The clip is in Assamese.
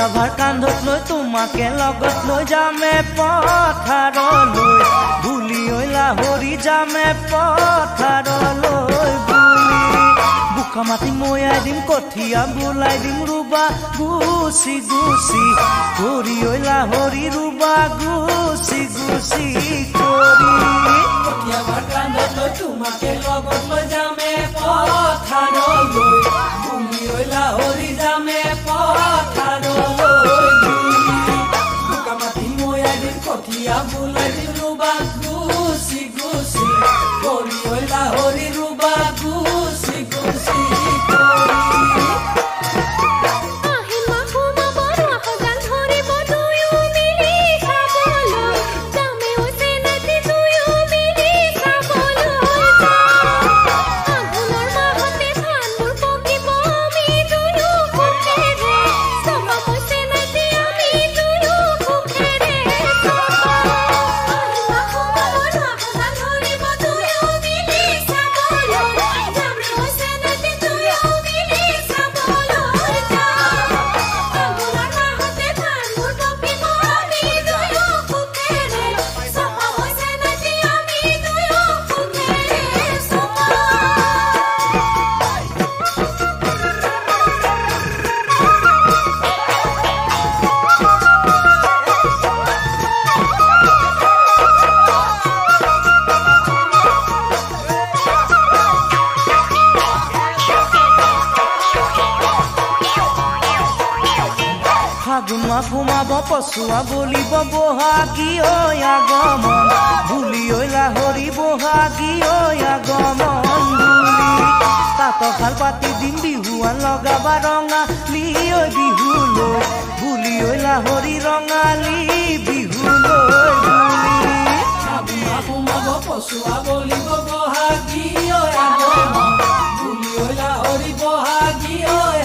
কঠীয়া ভাৰ কান্ধত লৈ তোমাকে লগত লৈ যামে পথাৰলৈ বুলি ঐ লাহৰি যামে পথাৰলৈ বুলি বোকা মাটি ময়াই দিম কঠীয়া বোলাই দিম ৰুবা গুচি গুচি কৰি ঐ লাহৰি ৰুবা গুচি গুচি কৰি কঠীয়া ভাৰ কান্ধত লৈ তোমাকে লগত লৈ যামে পথাৰলৈ বুলি ঐ লাহৰি যামে পথাৰলৈ বোকা মাটি ময়াই দিম কঠীয়া বোলাই দিম ৰুবা গুচি গুচি কৰি ঐ লাহৰি ৰুবা গুচি গুচি কৰি ফাগুন মাহ সোমাব পচুৱা বলিব বহাগী ঐ আগমন বুলি ঐ লাহৰি বহাগী ঐ আগমন বুলি তাঁতশাল পাতি দিম বিহুৱান লগাবা ৰঙালী ঐ বিহুলৈ বুলি ঐ লাহৰি ৰঙালী বিহুলৈ বুলি ফাগুন মাহ সোমাব পচুৱা বলিব বহাগী ঐ আগমন বুলি ঐ লাহৰি বহাগী ঐ